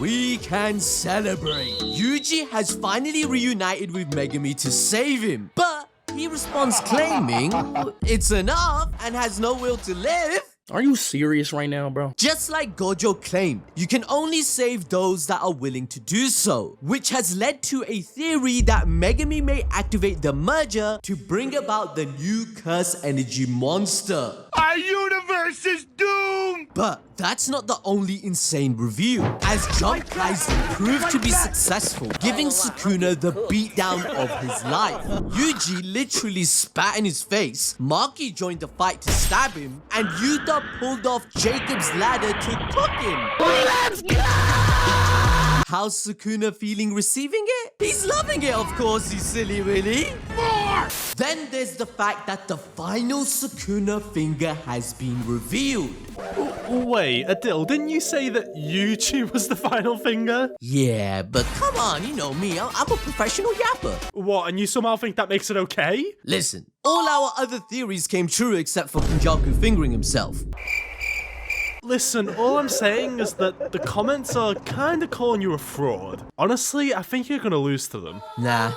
we can celebrate. Yuji has finally reunited with Megumi to save him, but he responds claiming it's enough and has no will to live. Are you serious right now, bro? Just like Gojo claimed, you can only save those that are willing to do so, which has led to a theory that Megumi may activate the merger to bring about the new curse energy monster. Our universe is doomed! But that's not the only insane reveal, as Jump Kaisen proved to be successful, giving Sukuna the beatdown of his life. Yuji literally spat in his face, Maki joined the fight to stab him, and Yuta pulled off Jacob's ladder to cook him. Let's go! How's Sukuna feeling receiving it? He's loving it, of course, you silly Willy. More! Then there's the fact that the final Sukuna finger has been revealed. Wait, Adil, didn't you say that Yuji was the final finger? Yeah, but come on, you know me, I'm a professional yapper. What, and you somehow think that makes it okay? Listen, all our other theories came true except for Kenjaku fingering himself. Listen, all I'm saying is that the comments are kinda calling you a fraud. Honestly, I think you're gonna lose to them. Nah,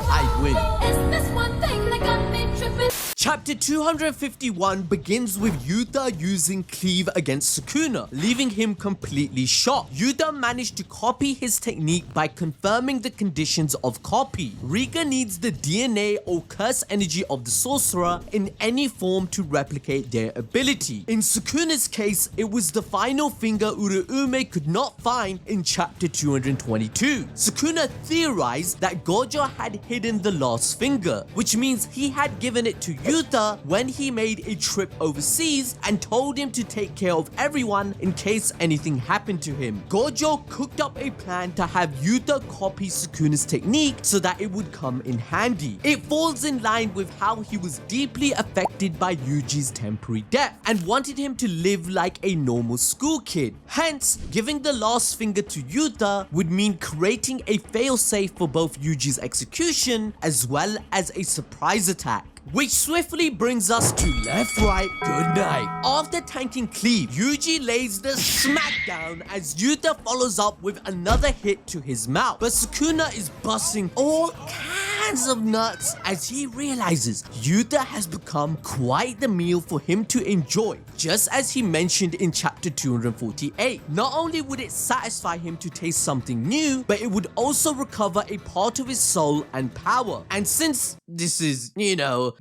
I win. Is this one thing that got me tripping? Chapter 251 begins with Yuta using cleave against Sukuna, leaving him completely shocked. Yuta managed to copy his technique by confirming the conditions of copy. Rika needs the DNA or curse energy of the sorcerer in any form to replicate their ability. In Sukuna's case, it was the final finger Uraume could not find in chapter 222. Sukuna theorized that Gojo had hidden the lost finger, which means he had given it to Yuta when he made a trip overseas and told him to take care of everyone in case anything happened to him. Gojo cooked up a plan to have Yuta copy Sukuna's technique so that it would come in handy. It falls in line with how he was deeply affected by Yuji's temporary death and wanted him to live like a normal school kid. Hence, giving the last finger to Yuta would mean creating a failsafe for both Yuji's execution as well as a surprise attack. Which swiftly brings us to left, right, good night. After tanking cleave, Yuji lays the smackdown as Yuta follows up with another hit to his mouth. But Sukuna is busting all kinds of nuts as he realizes Yuta has become quite the meal for him to enjoy, just as he mentioned in chapter 248. Not only would it satisfy him to taste something new, but it would also recover a part of his soul and power. And since this is,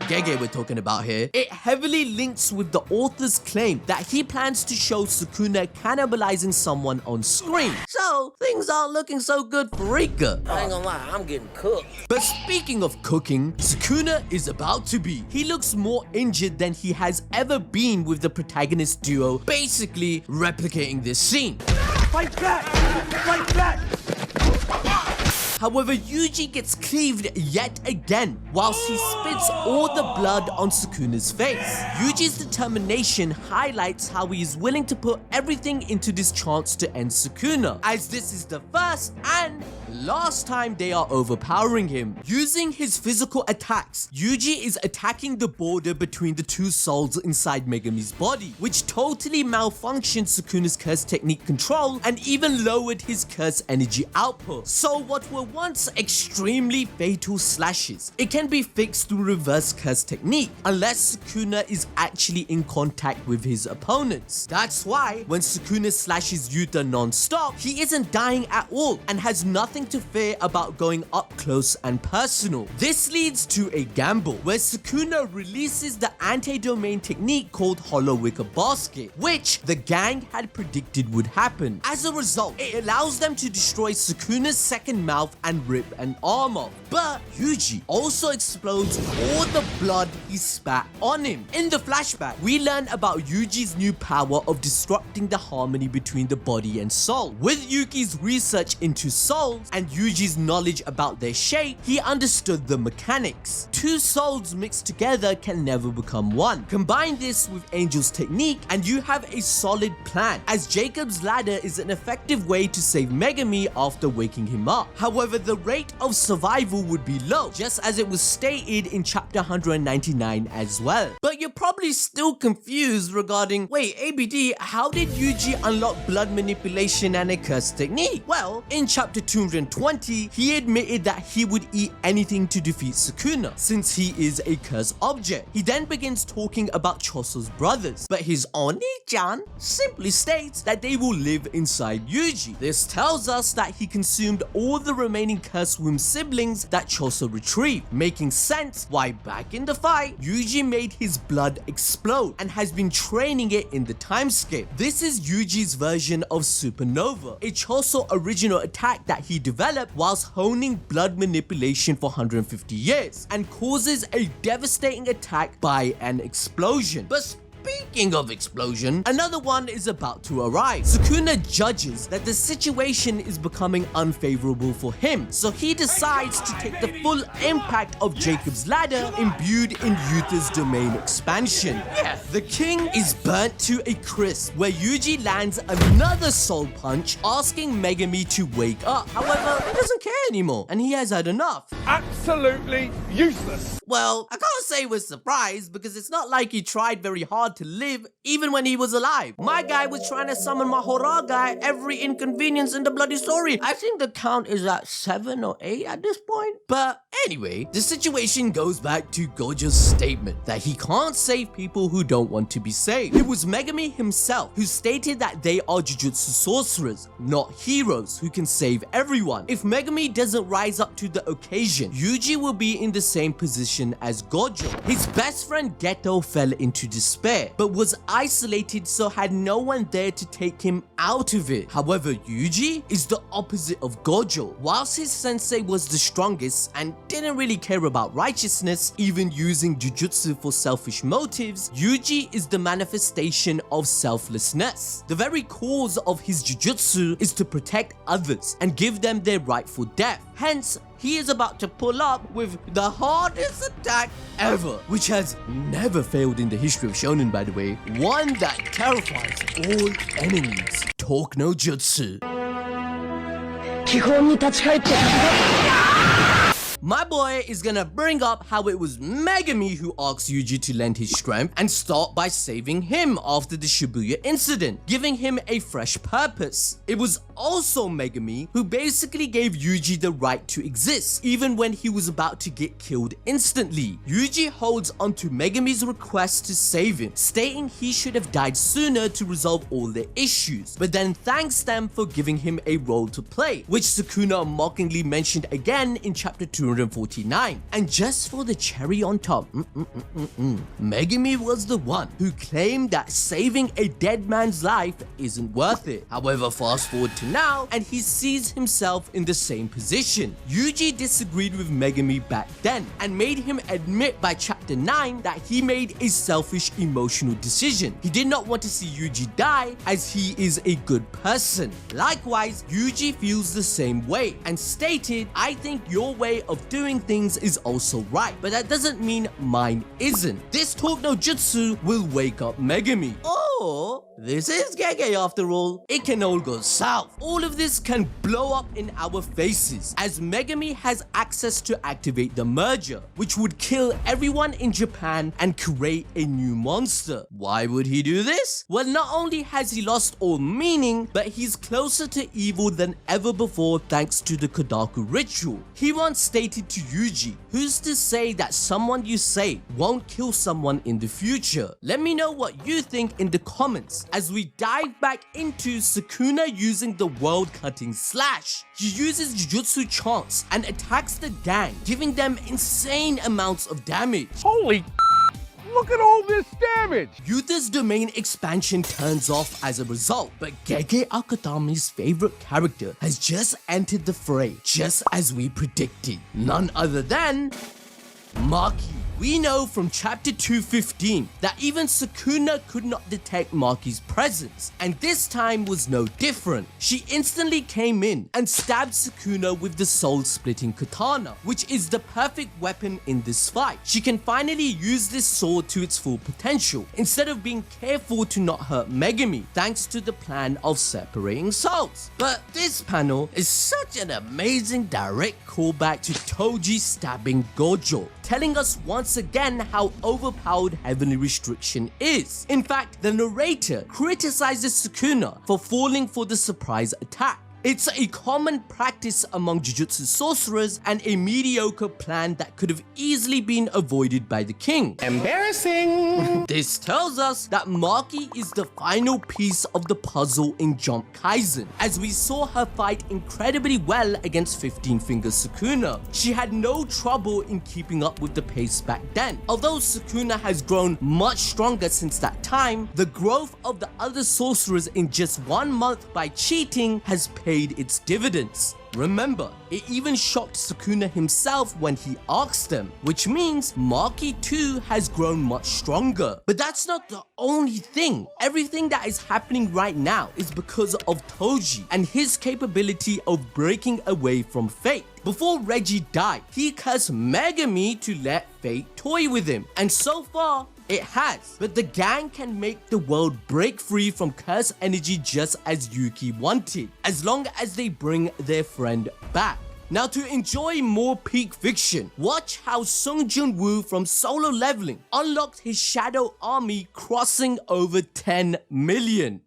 Gege we're talking about here, it heavily links with the author's claim that he plans to show Sukuna cannibalizing someone on screen. So, things aren't looking so good for Rika. I ain't gonna lie, I'm getting cooked. But speaking of cooking, Sukuna is about to be. He looks more injured than he has ever been with the protagonist duo, basically replicating this scene. Fight back! Fight back! However, Yuji gets cleaved yet again whilst he spits all the blood on Sukuna's face. Yuji's determination highlights how he is willing to put everything into this chance to end Sukuna, as this is the first and last time they are overpowering him. Using his physical attacks, Yuji is attacking the border between the two souls inside Megumi's body, which totally malfunctioned Sukuna's curse technique control and even lowered his curse energy output. So what were once extremely fatal slashes, it can be fixed through reverse curse technique unless Sukuna is actually in contact with his opponents. That's why when Sukuna slashes Yuta non-stop, he isn't dying at all and has nothing to fear about going up close and personal. This leads to a gamble where Sukuna releases the anti-domain technique called Hollow Wicker Basket, which the gang had predicted would happen. As a result, it allows them to destroy Sukuna's second mouth and rip an arm off. But Yuji also explodes all the blood he spat on him. In the flashback, we learn about Yuji's new power of disrupting the harmony between the body and soul. With Yuki's research into souls and Yuji's knowledge about their shape, he understood the mechanics. Two souls mixed together can never become one. Combine this with Angel's technique and you have a solid plan, as Jacob's ladder is an effective way to save Megumi after waking him up. However, However, the rate of survival would be low, just as it was stated in chapter 199 as well. But you're probably still confused regarding, wait, ABD, how did Yuji unlock blood manipulation and a curse technique? Well, in chapter 220, he admitted that he would eat anything to defeat Sukuna, since he is a curse object. He then begins talking about Choso's brothers, but his Oni-chan simply states that they will live inside Yuji. This tells us that he consumed all the remaining curse womb siblings that Choso retrieved, making sense why back in the fight, Yuji made his blood explode and has been training it in the timeskip. This is Yuji's version of Supernova, a Choso original attack that he developed whilst honing blood manipulation for 150 years and causes a devastating attack by an explosion. But speaking of explosion, another one is about to arrive. Sukuna judges that the situation is becoming unfavorable for him, so he decides to take the full impact of Jacob's ladder imbued in Yuta's domain expansion. Yeah, the king is burnt to a crisp, where Yuji lands another soul punch, asking Megumi to wake up. However, he doesn't care anymore, and he has had enough. Absolutely useless. Well, I can't say we're surprised, because it's not like he tried very hard to live even when he was alive. My guy was trying to summon my horror guy every inconvenience in the bloody story. I think the count is at 7 or 8 at this point. But anyway, the situation goes back to Gojo's statement that he can't save people who don't want to be saved. It was Megumi himself who stated that they are Jujutsu sorcerers, not heroes who can save everyone. If Megumi doesn't rise up to the occasion, Yuji will be in the same position as Gojo. His best friend Geto fell into despair, but was isolated, so had no one there to take him out of it. However, Yuji is the opposite of Gojo. Whilst his sensei was the strongest and didn't really care about righteousness, even using Jujutsu for selfish motives, Yuji is the manifestation of selflessness. The very cause of his Jujutsu is to protect others and give them their rightful death. Hence, he is about to pull up with the hardest attack ever, which has never failed in the history of shonen, by the way. One that terrifies all enemies. Talk no jutsu. My boy is gonna bring up how it was Megumi who asked Yuji to lend his strength and start by saving him after the Shibuya incident, giving him a fresh purpose. It was also Megumi who basically gave Yuji the right to exist, even when he was about to get killed instantly. Yuji holds onto Megumi's request to save him, stating he should have died sooner to resolve all their issues, but then thanks them for giving him a role to play, which Sukuna mockingly mentioned again in chapter 249. And just for the cherry on top, Megumi was the one who claimed that saving a dead man's life isn't worth it. However, fast forward to now, and he sees himself in the same position. Yuji disagreed with Megumi back then and made him admit by chapter 9 that he made a selfish emotional decision. He did not want to see Yuji die, as he is a good person. Likewise, Yuji feels the same way and stated, "I think your way of doing things is also right, but that doesn't mean mine isn't." This talk no jutsu will wake up Megumi. Or this is Gege after all. It can all go south. All of this can blow up in our faces, as Megumi has access to activate the merger, which would kill everyone in Japan and create a new monster. Why would he do this? Well, not only has he lost all meaning, but he's closer to evil than ever before thanks to the Kodaku ritual. He once stated to Yuji, "Who's to say that someone you save won't kill someone in the future?" Let me know what you think in the comments as we dive back into Sukuna using the world-cutting slash. He uses Jujutsu chants and attacks the gang, giving them insane amounts of damage. Holy look at all this damage! Yuta's domain expansion turns off as a result, but Gege Akutami's favorite character has just entered the fray, just as we predicted. None other than Maki. We know from chapter 215 that even Sukuna could not detect Maki's presence, and this time was no different. She instantly came in and stabbed Sukuna with the soul-splitting katana, which is the perfect weapon in this fight. She can finally use this sword to its full potential, instead of being careful to not hurt Megumi, thanks to the plan of separating souls. But this panel is such an amazing direct callback to Toji stabbing Gojo, telling us once again how overpowered Heavenly Restriction is. In fact, the narrator criticizes Sukuna for falling for the surprise attack. It's a common practice among Jujutsu sorcerers and a mediocre plan that could have easily been avoided by the king. Embarrassing. This tells us that Maki is the final piece of the puzzle in Jump Kaisen, as we saw her fight incredibly well against 15-finger Sukuna. She had no trouble in keeping up with the pace back then. Although Sukuna has grown much stronger since that time, the growth of the other sorcerers in just 1 month by cheating has paid its dividends. Remember, it even shocked Sukuna himself when he asked them, which means Maki too has grown much stronger. But that's not the only thing. Everything that is happening right now is because of Toji and his capability of breaking away from fate. Before Reggie died, he cursed Megumi to let fate toy with him, and so far, it has. But the gang can make the world break free from curse energy just as Yuki wanted, as long as they bring their friend back. Now, to enjoy more peak fiction, watch how Sung Jun-woo from Solo Leveling unlocked his shadow army crossing over 10 million.